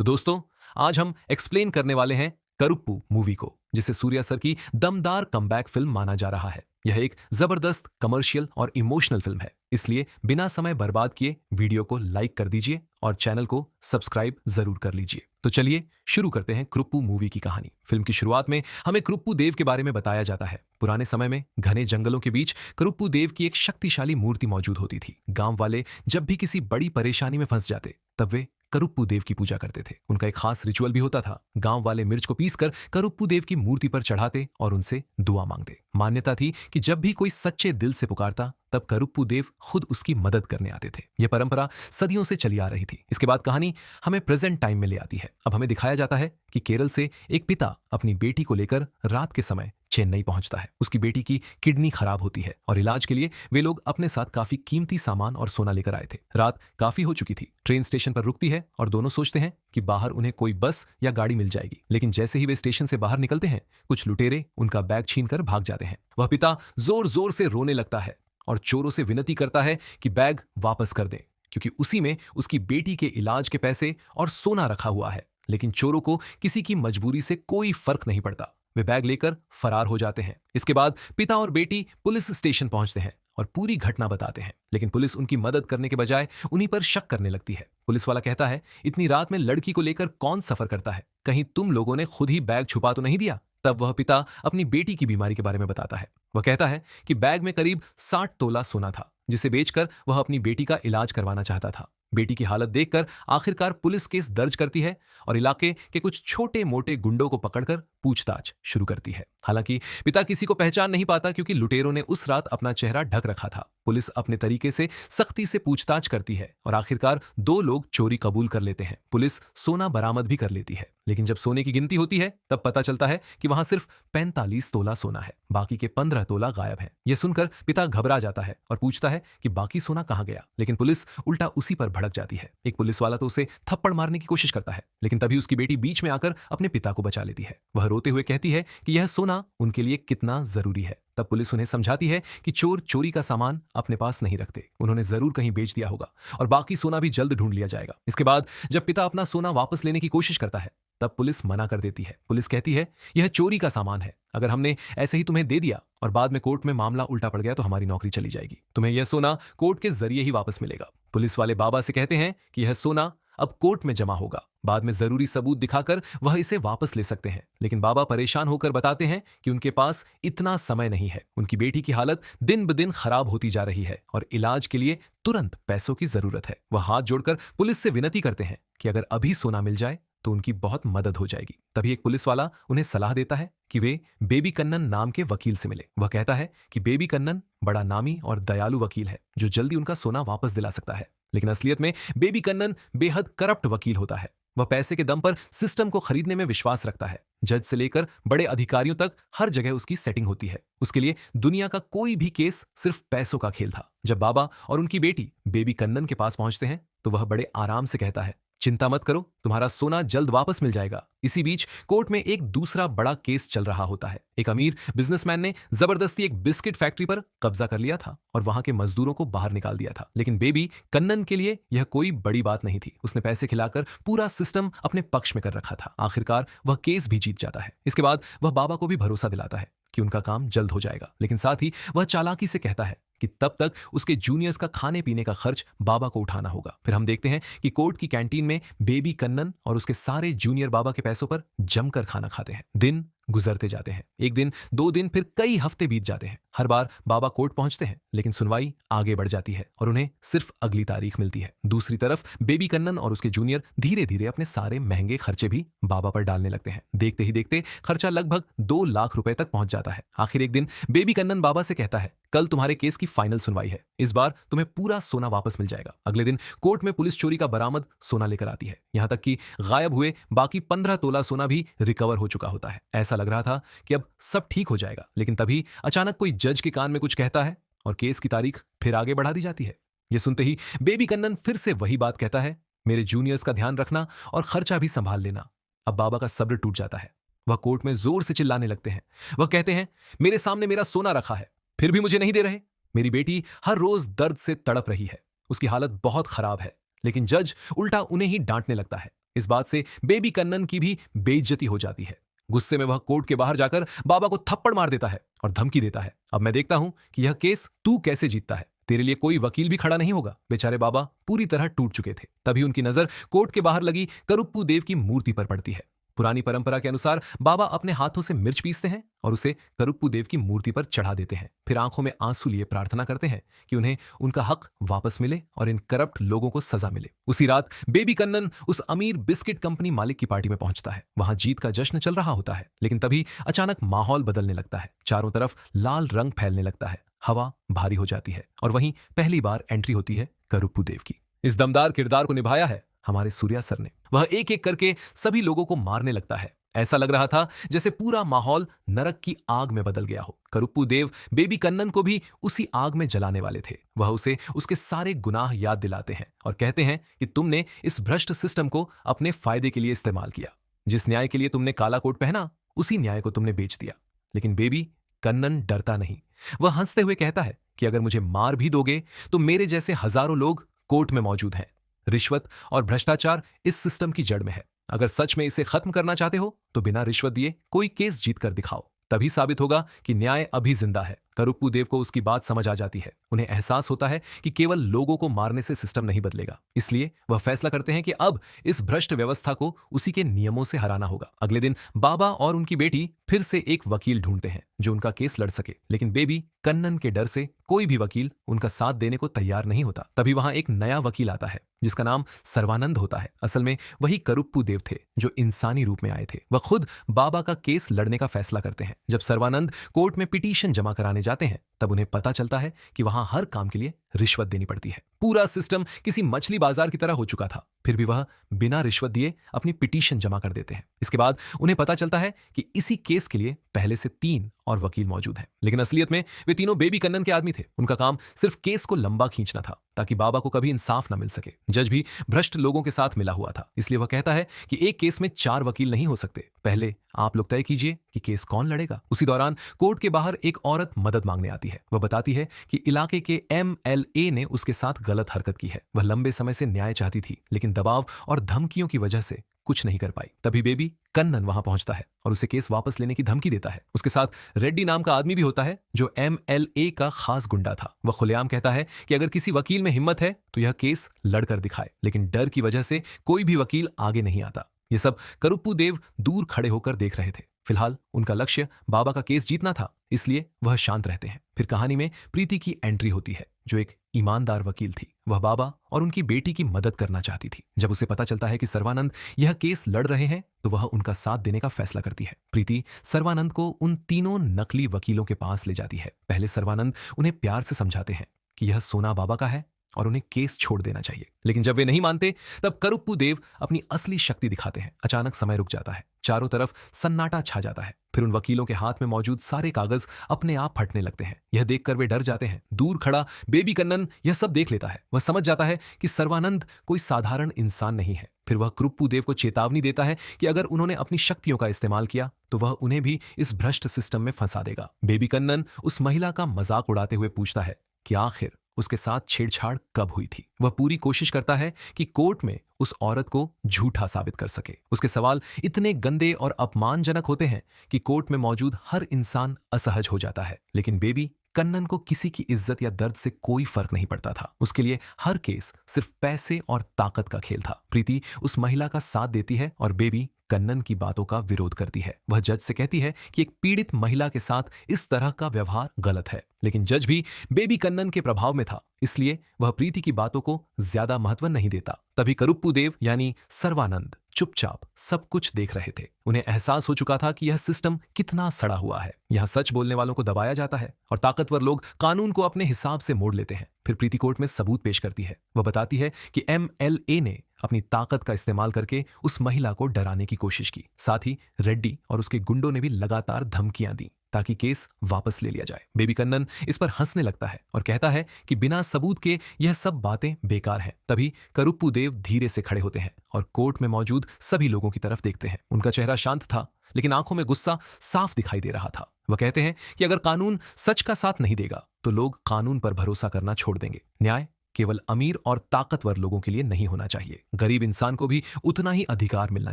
तो दोस्तों, आज हम एक्सप्लेन करने वाले हैं करुप्पू मूवी को, जिसे सूर्या सर की दमदार कमबैक फिल्म माना जा रहा है। यह एक जबरदस्त कमर्शियल और इमोशनल फिल्म है, इसलिए बिना समय बर्बाद किए वीडियो को लाइक कर दीजिए और चैनल को सब्सक्राइब जरूर कर लीजिए। तो चलिए शुरू करते हैं करुप्पू मूवी की कहानी। फिल्म की शुरुआत में हमें करुप्पू देव के बारे में बताया जाता है। पुराने समय में घने जंगलों के बीच करुप्पू देव की एक शक्तिशाली मूर्ति मौजूद होती थी। गांव वाले जब भी किसी बड़ी परेशानी में फंस जाते तब वे करुप्पू देव की पूजा करते थे। उनका एक खास रिचुअल भी होता था। गांव वाले मिर्च को पीसकर करुप्पू देव की मूर्ति पर चढ़ाते और उनसे दुआ मांगते। मान्यता थी कि जब भी कोई सच्चे दिल से पुकारता तब करुप्पू देव खुद उसकी मदद करने आते थे। यह परंपरा सदियों से चली आ रही थी। इसके बाद कहानी हमें प्रेजेंट टाइम में ले आती है। अब हमें दिखाया जाता है कि केरल से एक पिता अपनी बेटी को लेकर रात के समय चेन्नई पहुंचता है। उसकी बेटी की किडनी खराब होती है और इलाज के लिए वे लोग अपने साथ काफी कीमती सामान और सोना लेकर आए थे। रात काफी हो चुकी थी। ट्रेन स्टेशन पर रुकती है और दोनों सोचते हैं कि बाहर उन्हें कोई बस या गाड़ी मिल जाएगी। लेकिन जैसे ही वे स्टेशन से बाहर निकलते हैं, कुछ लुटेरे उनका बैग छीनकर भाग जाते हैं। वह पिता जोर जोर से रोने लगता है और चोरों से विनती करता है कि बैग वापस कर दें, क्योंकि उसी में उसकी बेटी के इलाज के पैसे और सोना रखा हुआ है। लेकिन चोरों को किसी की मजबूरी से कोई फर्क नहीं पड़ता। वे बैग लेकर फरार हो जाते हैं। इसके बाद पिता और बेटी पुलिस स्टेशन पहुंचते हैं और पूरी घटना बताते हैं। लेकिन पुलिस उनकी मदद करने के बजाय उन्हीं पर शक करने लगती है। पुलिस वाला कहता है, इतनी रात में लड़की को लेकर कौन सफर करता है? कहीं तुम लोगों ने खुद ही बैग छुपा तो नहीं दिया? तब वह पिता अपनी बेटी की बीमारी के बारे में बताता है। वह कहता है कि बैग में करीब 60 तोला सोना था, जिसे बेचकर वह अपनी बेटी का इलाज करवाना चाहता था। बेटी की हालत देखकर आखिरकार पुलिस केस दर्ज करती है और इलाके के कुछ छोटे मोटे गुंडों को पकड़कर पूछताछ शुरू करती है। हालांकि पिता किसी को पहचान नहीं पाता, क्योंकि लुटेरों ने उस रात अपना चेहरा ढक रखा था। पुलिस अपने तरीके से सख्ती से पूछताछ करती है और आखिरकार 2 लोग चोरी कबूल कर लेते हैं। पुलिस सोना बरामद भी कर लेती है। लेकिन जब सोने की गिनती होती है तब पता चलता है कि वहां सिर्फ 45 तोला सोना है, बाकी के 15 तोला गायब हैं। यह सुनकर पिता घबरा जाता है और पूछता है कि बाकी सोना कहां गया। लेकिन पुलिस उल्टा उसी पर भड़क जाती है। एक पुलिस वाला तो उसे थप्पड़ मारने की कोशिश करता है, लेकिन तभी उसकी बेटी बीच में आकर अपने पिता को बचा लेती है। वह रोते हुए कहती है कि यह सोना उनके लिए कितना जरूरी है। तब पुलिस उन्हें समझाती है कि चोर चोरी का सामान अपने पास नहीं रखते, उन्होंने जरूर कहीं बेच दिया होगा और बाकी सोना भी जल्द ढूंढ लिया जाएगा। इसके बाद जब पिता अपना सोना वापस लेने की कोशिश करता है तब पुलिस मना कर देती है। पुलिस कहती है, यह चोरी का सामान है, अगर हमने ऐसे ही तुम्हें दे दिया और बाद में कोर्ट में मामला उल्टा पड़ गया तो हमारी नौकरी चली जाएगी। तुम्हें यह सोना कोर्ट के जरिए ही वापस मिलेगा। पुलिस वाले बाबा से कहते हैं कि यह सोना अब कोर्ट में जमा होगा, बाद में जरूरी सबूत दिखाकर वह इसे वापस ले सकते हैं। लेकिन बाबा परेशान होकर बताते हैं कि उनके पास इतना समय नहीं है। उनकी बेटी की हालत दिन ब दिन खराब होती जा रही है और इलाज के लिए तुरंत पैसों की जरूरत है। वह हाथ जोड़कर पुलिस से विनती करते हैं कि अगर अभी सोना मिल जाए तो उनकी बहुत मदद हो जाएगी। तभी एक पुलिस वाला उन्हें सलाह देता है कि वे बेबी कन्नन नाम के वकील से मिले। वह कहता है कि बेबी कन्नन बड़ा नामी और दयालु वकील है जो जल्दी उनका सोना वापस दिला सकता है। लेकिन असलियत में बेबी कन्नन बेहद करप्ट वकील होता है। वह पैसे के दम पर सिस्टम को खरीदने में विश्वास रखता है। जज से लेकर बड़े अधिकारियों तक हर जगह उसकी सेटिंग होती है। उसके लिए दुनिया का कोई भी केस सिर्फ पैसों का खेल था। जब बाबा और उनकी बेटी बेबी कन्नन के पास पहुंचते हैं तो वह बड़े आराम से कहता है, चिंता मत करो, तुम्हारा सोना जल्द वापस मिल जाएगा। इसी बीच कोर्ट में एक दूसरा बड़ा केस चल रहा होता है। एक अमीर बिजनेसमैन ने जबरदस्ती एक बिस्किट फैक्ट्री पर कब्जा कर लिया था और वहां के मजदूरों को बाहर निकाल दिया था। लेकिन बेबी कन्नन के लिए यह कोई बड़ी बात नहीं थी। उसने पैसे खिलाकर पूरा सिस्टम अपने पक्ष में कर रखा था। आखिरकार वह केस भी जीत जाता है। इसके बाद वह बाबा को भी भरोसा दिलाता है कि उनका काम जल्द हो जाएगा। लेकिन साथ ही वह चालाकी से कहता है कि तब तक उसके जूनियर्स का खाने पीने का खर्च बाबा को उठाना होगा। फिर हम देखते हैं कि कोर्ट की कैंटीन में बेबी कन्नन और उसके सारे जूनियर बाबा के पैसों पर जमकर खाना खाते हैं। दिन गुजरते जाते हैं। एक दिन, 2 दिन, फिर कई हफ्ते बीत जाते हैं। हर बार बाबा कोर्ट पहुंचते हैं, लेकिन सुनवाई आगे बढ़ जाती है और उन्हें सिर्फ अगली तारीख मिलती है। दूसरी तरफ बेबी कन्नन और उसके जूनियर धीरे धीरे अपने सारे महंगे खर्चे भी बाबा पर डालने लगते हैं। देखते ही देखते खर्चा लगभग 2 लाख रुपए तक पहुंच जाता है। आखिर एक दिन बेबी कन्नन बाबा से कहता है, कल तुम्हारे केस की फाइनल सुनवाई है, इस बार तुम्हें पूरा सोना वापस मिल जाएगा। अगले दिन कोर्ट में पुलिस चोरी का बरामद सोना लेकर आती है। यहां तक कि गायब हुए बाकी 15 तोला सोना भी रिकवर हो चुका होता है। ऐसा लग रहा था कि अब सब ठीक हो जाएगा, लेकिन तभी अचानक कोई जज के कान में कुछ कहता है और केस की तारीख फिर आगे बढ़ा दी जाती है। यह सुनते ही बेबी कन्नन फिर से वही बात कहता है, मेरे जूनियर्स का ध्यान रखना और खर्चा भी संभाल लेना। अब बाबा का सब्र टूट जाता है। वह कोर्ट में जोर से चिल्लाने लगते हैं। वह कहते हैं, मेरे सामने मेरा सोना रखा है, फिर भी मुझे नहीं दे रहे। मेरी बेटी हर रोज दर्द से तड़प रही है, उसकी हालत बहुत खराब है। लेकिन जज उल्टा उन्हें ही डांटने लगता है। इस बात से बेबी कन्नन की भी बेइज्जती हो जाती है। गुस्से में वह कोर्ट के बाहर जाकर बाबा को थप्पड़ मार देता है और धमकी देता है, अब मैं देखता हूं कि यह केस तू कैसे जीतता है, तेरे लिए कोई वकील भी खड़ा नहीं होगा। बेचारे बाबा पूरी तरह टूट चुके थे। तभी उनकी नजर कोर्ट के बाहर लगी करुप्पू देव की मूर्ति पर पड़ती है। पुरानी परंपरा के अनुसार बाबा अपने हाथों से मिर्च पीसते हैं और उसे करुप्पू देव की मूर्ति पर चढ़ा देते हैं। फिर आंखों में आंसू लिए प्रार्थना करते हैं कि उन्हें उनका हक वापस मिले और इन करप्ट लोगों को सजा मिले। उसी रात बेबी कन्नन उस अमीर बिस्किट कंपनी मालिक की पार्टी में पहुंचता है। वहां जीत का जश्न चल रहा होता है, लेकिन तभी अचानक माहौल बदलने लगता है। चारों तरफ लाल रंग फैलने लगता है, हवा भारी हो जाती है और वहीं पहली बार एंट्री होती है करुप्पू देव की। इस दमदार किरदार को निभाया है हमारे सूर्या सर ने। वह एक एक करके सभी लोगों को मारने लगता है। ऐसा लग रहा था जैसे पूरा माहौल नरक की आग में बदल गया हो। करुप्पू देव बेबी कन्नन को भी उसी आग में जलाने वाले थे। वह उसे उसके सारे गुनाह याद दिलाते हैं और कहते हैं कि तुमने इस भ्रष्ट सिस्टम को अपने फायदे के लिए इस्तेमाल किया। जिस न्याय के लिए तुमने काला कोट पहना, उसी न्याय को तुमने बेच दिया। लेकिन बेबी कन्नन डरता नहीं। वह हंसते हुए कहता है कि अगर मुझे मार भी दोगे तो मेरे जैसे हजारों लोग कोर्ट में मौजूद हैं। रिश्वत और भ्रष्टाचार इस सिस्टम की जड़ में है। अगर सच में इसे खत्म करना चाहते हो तो बिना रिश्वत दिए कोई केस जीत कर दिखाओ, तभी साबित होगा कि न्याय अभी जिंदा है। करुप्पू देव को उसकी बात समझ आ जाती है। उन्हें एहसास होता है कि केवल लोगों को मारने से सिस्टम नहीं बदलेगा। इसलिए वह फैसला करते हैं कि अब इस भ्रष्ट व्यवस्था को उसी के नियमों से हराना होगा। अगले दिन बाबा और उनकी बेटी फिर से एक वकील ढूंढते हैं जो उनका केस लड़ सके, लेकिन बेबी कन्नन के डर से कोई भी वकील उनका साथ देने को तैयार नहीं होता। तभी वहां एक नया वकील आता है जिसका नाम सर्वानंद होता है। असल में वही करुप्पू देव थे जो इंसानी रूप में आए थे। वह खुद बाबा का केस लड़ने का फैसला करते हैं। जब सर्वानंद कोर्ट में पिटीशन जमा कराने जाते हैं तब उन्हें पता चलता है कि वहां हर काम के लिए रिश्वत देनी पड़ती है। पूरा सिस्टम किसी मछली बाजार की तरह हो चुका था, फिर भी वह बिना रिश्वत दिए अपनी पिटीशन जमा कर देते हैं। इसके बाद उन्हें पता चलता है कि इसी केस के लिए पहले से 3 और वकील मौजूद हैं, लेकिन असलियत में वे तीनों बेबी कन्नन के आदमी थे। उनका काम सिर्फ केस को लंबा खींचना था ताकि बाबा को कभी इंसाफ न मिल सके। जज भी भ्रष्ट लोगों के साथ मिला हुआ था, इसलिए वह कहता है कि एक केस में 4 वकील नहीं हो सकते, पहले आप लोग तय कीजिए कि केस कौन लड़ेगा। उसी दौरान कोर्ट के बाहर एक औरत मदद मांगने आती है। वह बताती है कि इलाके के MLA ने उसके साथ गलत हरकत की है। वह लंबे समय से न्याय चाहती थी, लेकिन दबाव और धमकियों की वजह से कुछ नहीं कर पाई। तभी बेबी कन्नन वहां पहुंचता है और उसे केस वापस लेने की धमकी देता है। उसके साथ रेड्डी नाम का आदमी भी होता है जो MLA का खास गुंडा था। वह खुलेआम कहता है कि अगर किसी वकील में हिम्मत है तो यह केस लड़कर दिखाए, लेकिन डर की वजह से कोई भी वकील आगे नहीं आता। ये सब करुप्पू देव दूर खड़े होकर देख रहे थे। फिलहाल उनका लक्ष्य बाबा का केस जीतना था, इसलिए वह शांत रहते हैं। फिर कहानी में प्रीति की एंट्री होती है जो एक ईमानदार वकील थी। वह बाबा और उनकी बेटी की मदद करना चाहती थी। जब उसे पता चलता है कि सर्वानंद यह केस लड़ रहे हैं तो वह उनका साथ देने का फैसला करती है। प्रीति सर्वानंद को उन तीनों नकली वकीलों के पास ले जाती है। पहले सर्वानंद उन्हें प्यार से समझाते हैं कि यह सोना बाबा का है और उन्हें केस छोड़ देना चाहिए, लेकिन जब वे नहीं मानते तब करुप्पू देव अपनी असली शक्ति दिखाते हैं। अचानक समय रुक जाता है, चारों तरफ सन्नाटा छा जाता है। फिर उन वकीलों के हाथ में मौजूद सारे कागज अपने आप फटने लगते हैं। यह देखकर वे डर जाते हैं। दूर खड़ा बेबी कन्नन यह सब देख लेता है। वह समझ जाता है कि सर्वानंद कोई साधारण इंसान नहीं है। फिर वह करुप्पू देव को चेतावनी देता है कि अगर उन्होंने अपनी शक्तियों का इस्तेमाल किया तो वह उन्हें भी इस भ्रष्ट सिस्टम में फंसा देगा। बेबी कन्नन उस महिला का मजाक उड़ाते हुए पूछता है कि आखिर उसके साथ छेड़छाड़ कब हुई थी। वह पूरी कोशिश करता है कि कोर्ट में उस औरत को झूठा साबित कर सके। उसके सवाल इतने गंदे और अपमानजनक होते हैं कि कोर्ट में मौजूद हर इंसान असहज हो जाता है, लेकिन बेबी कन्नन को किसी की इज्जत या दर्द से कोई फर्क नहीं पड़ता था। उसके लिए हर केस सिर्फ पैसे और ताकत का खेल था। प्रीति उस महिला का साथ देती है और बेबी कन्नन की बातों का विरोध करती है। वह जज से कहती है कि एक पीड़ित महिला के साथ इस तरह का व्यवहार गलत है, लेकिन जज भी बेबी कन्नन के प्रभाव में था, इसलिए वह प्रीति की बातों को ज्यादा महत्व नहीं देता। तभी करुप्पू देव यानी सर्वानंद चुपचाप सब कुछ देख रहे थे। उन्हें एहसास हो चुका था कि यह सिस्टम कितना सड़ा हुआ है। यहाँ सच बोलने वालों को दबाया जाता है और ताकतवर लोग कानून को अपने हिसाब से मोड़ लेते हैं। फिर प्रीति कोर्ट में सबूत पेश करती है। वह बताती है कि MLA ने अपनी ताकत का इस्तेमाल करके उस महिला को डराने की कोशिश की। साथ ही रेड्डी और उसके गुंडों ने भी लगातार धमकियां दी ताकि केस वापस ले लिया जाए। बेबी कन्नन इस पर हंसने लगता है और कहता है कि बिना सबूत के यह सब बातें बेकार हैं। तभी करुप्पू देव धीरे से खड़े होते हैं और कोर्ट में मौजूद सभी लोगों की तरफ देखते हैं। उनका चेहरा शांत था, लेकिन आंखों में गुस्सा साफ दिखाई दे रहा था। वह कहते हैं कि अगर कानून सच का साथ नहीं देगा तो लोग कानून पर भरोसा करना छोड़ देंगे। न्याय केवल अमीर और ताकतवर लोगों के लिए नहीं होना चाहिए। गरीब इंसान को भी उतना ही अधिकार मिलना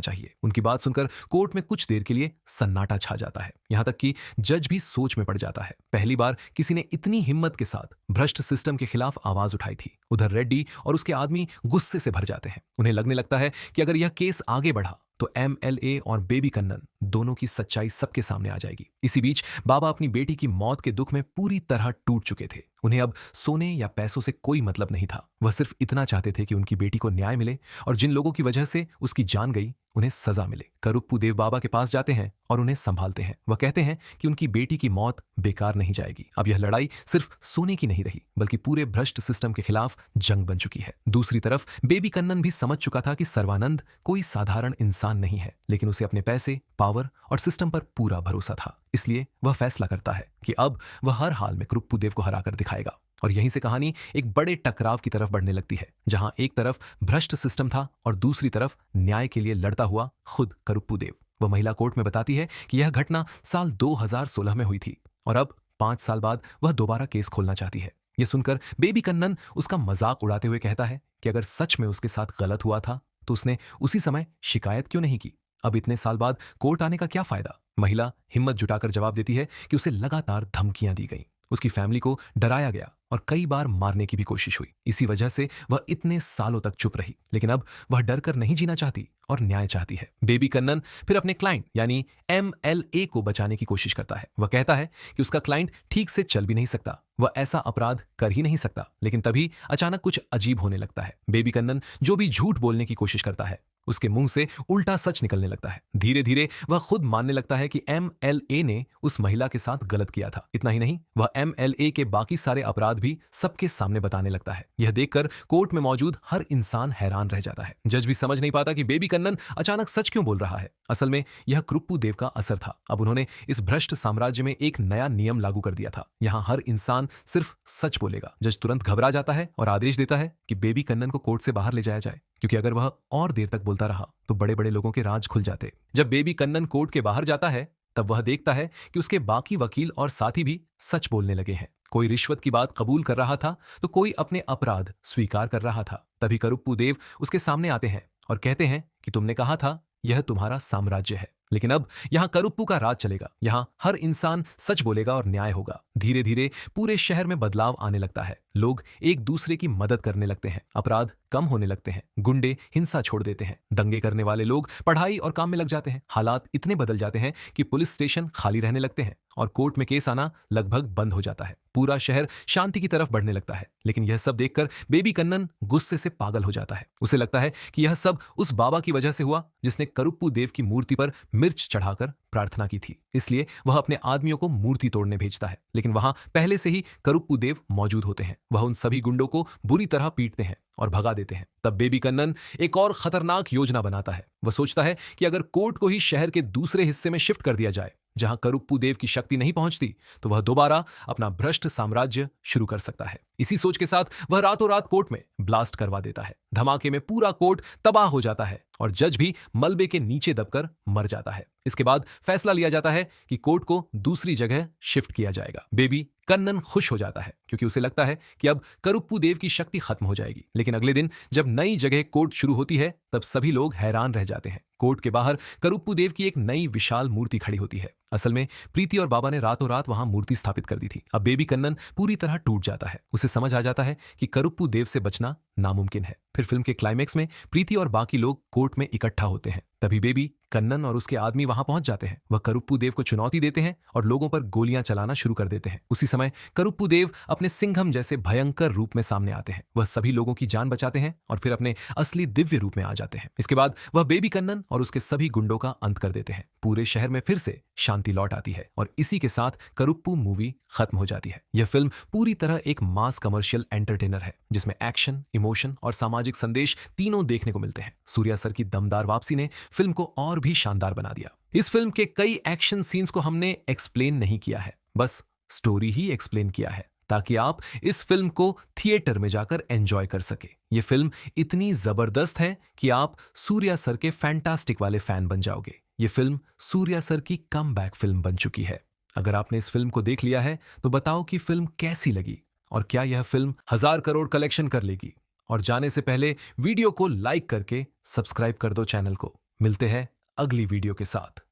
चाहिए। उनकी बात सुनकर कोर्ट में कुछ देर के लिए सन्नाटा छा जाता है। यहां तक कि जज भी सोच में पड़ जाता है। पहली बार किसी ने इतनी हिम्मत के साथ भ्रष्ट सिस्टम के खिलाफ आवाज उठाई थी। उधर रेड्डी और उसके आदमी गुस्से से भर जाते हैं। उन्हें लगने लगता है कि अगर यह केस आगे बढ़ा तो एमएलए और बेबी कन्नन दोनों की सच्चाई सबके सामने आ जाएगी। इसी बीच बाबा अपनी बेटी की मौत के दुख में पूरी तरह टूट चुके थे। उन्हें अब सोने या पैसों से कोई मतलब नहीं था। वह सिर्फ इतना चाहते थे कि उनकी बेटी को न्याय मिले और जिन लोगों की वजह से उसकी जान गई उन्हें सजा मिले। करुप्पू देव बाबा के पास जाते हैं और उन्हें संभालते हैं। वह कहते हैं कि उनकी बेटी की मौत बेकार नहीं जाएगी। अब यह लड़ाई सिर्फ सोने की नहीं रही बल्कि पूरे भ्रष्ट सिस्टम के खिलाफ जंग बन चुकी है। दूसरी तरफ बेबी कन्नन भी समझ चुका था कि सर्वानंद कोई साधारण इंसान नहीं है, लेकिन उसे अपने पैसे, पावर और सिस्टम पर पूरा भरोसा था। इसलिए वह फैसला करता है कि अब वह हर हाल में करुप्पू देव को हराकर दिखाएगा। और यहीं से कहानी एक बड़े टकराव की तरफ बढ़ने लगती है, जहां एक तरफ भ्रष्ट सिस्टम था और दूसरी तरफ न्याय के लिए लड़ता हुआ खुद करुप्पू देव। वह महिला कोर्ट में बताती है कि यह घटना साल 2016 में हुई थी और अब 5 साल बाद वह दोबारा केस खोलना चाहती है। यह सुनकर बेबी कन्नन उसका मजाक उड़ाते हुए कहता है कि अगर सच में उसके साथ गलत हुआ था तो उसने उसी समय शिकायत क्यों नहीं की। अब इतने साल बाद कोर्ट आने का क्या फायदा। महिला हिम्मत जुटाकर जवाब देती है कि उसे लगातार धमकियां दी गईं, उसकी फैमिली को डराया गया और कई बार मारने की भी कोशिश हुई। इसी वजह से वह इतने सालों तक चुप रही, लेकिन अब वह डरकर नहीं जीना चाहती और न्याय चाहती है। बेबी कन्नन फिर अपने क्लाइंट यानी एमएलए को बचाने की कोशिश करता है। वह कहता है कि उसका क्लाइंट ठीक से चल भी नहीं सकता, वह ऐसा अपराध कर ही नहीं सकता। लेकिन तभी अचानक कुछ अजीब होने लगता है। बेबी कन्नन जो भी झूठ बोलने की कोशिश करता है उसके मुंह से उल्टा सच निकलने लगता है। धीरे धीरे वह खुद मानने लगता है कि एमएलए ने उस महिला के साथ गलत किया था। इतना ही नहीं, वह एमएलए के बाकी सारे अपराध भी सबके सामने बताने लगता है। यह देखकर कोर्ट में मौजूद हर इंसान हैरान रह जाता है। जज भी समझ नहीं पाता कि बेबी कन्नन अचानक सच क्यों बोल रहा है। असल में यह करुप्पू देव का असर था। अब उन्होंने इस भ्रष्ट साम्राज्य में एक नया नियम लागू कर दिया था। यहां हर इंसान सिर्फ सच बोलेगा। जज तुरंत घबरा जाता है और आदेश देता है कि बेबी कन्नन को कोर्ट से बाहर ले जाया जाए, क्योंकि अगर वह और देर तक बोलता रहा तो बड़े बड़े लोगों के राज खुल जाते। जब बेबी कन्नन कोर्ट के बाहर जाता है तब वह देखता है कि उसके बाकी वकील और साथी भी सच बोलने लगे हैं। कोई रिश्वत की बात कबूल कर रहा था तो कोई अपने अपराध स्वीकार कर रहा था। तभी करुप्पू देव उसके सामने आते हैं और कहते हैं कि तुमने कहा था यह तुम्हारा साम्राज्य है, लेकिन अब यहां करुप्पू का राज चलेगा। यहां हर इंसान सच बोलेगा और न्याय होगा। धीरे धीरे पूरे शहर में बदलाव आने लगता है। लोग एक दूसरे की मदद करने लगते हैं, अपराध कम होने लगते हैं, गुंडे हिंसा छोड़ देते हैं, दंगे करने वाले लोग पढ़ाई और काम में लग जाते हैं। हालात इतने बदल जाते हैं कि पुलिस स्टेशन खाली रहने लगते हैं और कोर्ट में केस आना लगभग बंद हो जाता है। पूरा शहर शांति की तरफ बढ़ने लगता है। लेकिन यह सब देखकर बेबी कन्नन गुस्से से पागल हो जाता है। उसे लगता है कि यह सब उस बाबा की वजह से हुआ जिसने करुप्पू देव की मूर्ति पर मिर्च चढ़ाकर प्रार्थना की थी। इसलिए वह अपने आदमियों को मूर्ति तोड़ने भेजता है, लेकिन वहां पहले से ही करुप्पू देव मौजूद होते हैं। वह उन सभी गुंडों को बुरी तरह पीटते हैं और भगा देते हैं। तब बेबी कन्नन एक और खतरनाक योजना बनाता है। वह सोचता है कि अगर कोर्ट को ही शहर के दूसरे हिस्से में शिफ्ट कर दिया जाए जहां करुप्पू देव की शक्ति नहीं पहुंचती, तो वह दोबारा अपना भ्रष्ट साम्राज्य शुरू कर सकता है। इसी सोच के साथ वह रातों रात कोर्ट में ब्लास्ट करवा देता है। धमाके में पूरा कोर्ट तबाह हो जाता है और जज भी मलबे के नीचे दबकर मर जाता है। इसके बाद फैसला लिया जाता है कि कोर्ट को दूसरी जगह शिफ्ट किया जाएगा। बेबी कन्नन खुश हो जाता है क्योंकि उसे लगता है कि अब करुप्पू देव की शक्ति खत्म हो जाएगी। लेकिन अगले दिन जब नई जगह कोर्ट शुरू होती है तब सभी लोग हैरान रह जाते हैं। कोर्ट के बाहर करुप्पू देव की एक नई विशाल मूर्ति खड़ी होती है। असल में प्रीति और बाबा ने रातों रात वहां मूर्ति स्थापित कर दी थी। अब बेबी कन्नन पूरी तरह टूट जाता है। उसे समझ आ जाता है कि करुप्पू देव से बचना नामुमकिन है। फिर फिल्म के क्लाइमेक्स में प्रीति और बाकी लोग कोर्ट में इकट्ठा होते हैं। तभी बेबी कन्नन और उसके आदमी वहां पहुंच जाते हैं। वह करुप्पू देव को चुनौती देते हैं और लोगों पर गोलियां चलाना शुरू कर देते हैं। उसी समय करुप्पू देव अपने सिंघम जैसे भयंकर रूप में सामने आते हैं। वह सभी लोगों की जान बचाते हैं और फिर अपने असली दिव्य रूप में आ जाते हैं। इसके बाद वह बेबी कन्नन और उसके सभी गुंडों का अंत कर देते हैं। पूरे शहर में फिर से शांति लौट आती है और इसी के साथ करुप्पू मूवी खत्म हो जाती है। यह फिल्म पूरी तरह एक मास कमर्शियल एंटरटेनर है जिसमें एक्शन, इमोशन और सामाजिक संदेश तीनों देखने को मिलते हैं। सूर्या सर की दमदार वापसी ने फिल्म को और भी शानदार बना दिया। इस फिल्म के कई एक्शन सीन्स को हमने एक्सप्लेन नहीं किया है, बस स्टोरी ही एक्सप्लेन किया है ताकि आप इस फिल्म को थिएटर में जाकर एंजॉय कर सके। यह फिल्म इतनी जबरदस्त है कि आप सूर्या सर के फैंटास्टिक वाले फैन बन जाओगे। यह फिल्म सूर्या सर की कमबैक फिल्म बन चुकी है। अगर आपने इस फिल्म को देख लिया है तो बताओ कि फिल्म कैसी लगी। और क्या यह फिल्म 1000 करोड़ कलेक्शन कर लेगी? और जाने से पहले वीडियो को लाइक करके सब्सक्राइब कर दो चैनल को। मिलते हैं अगली वीडियो के साथ।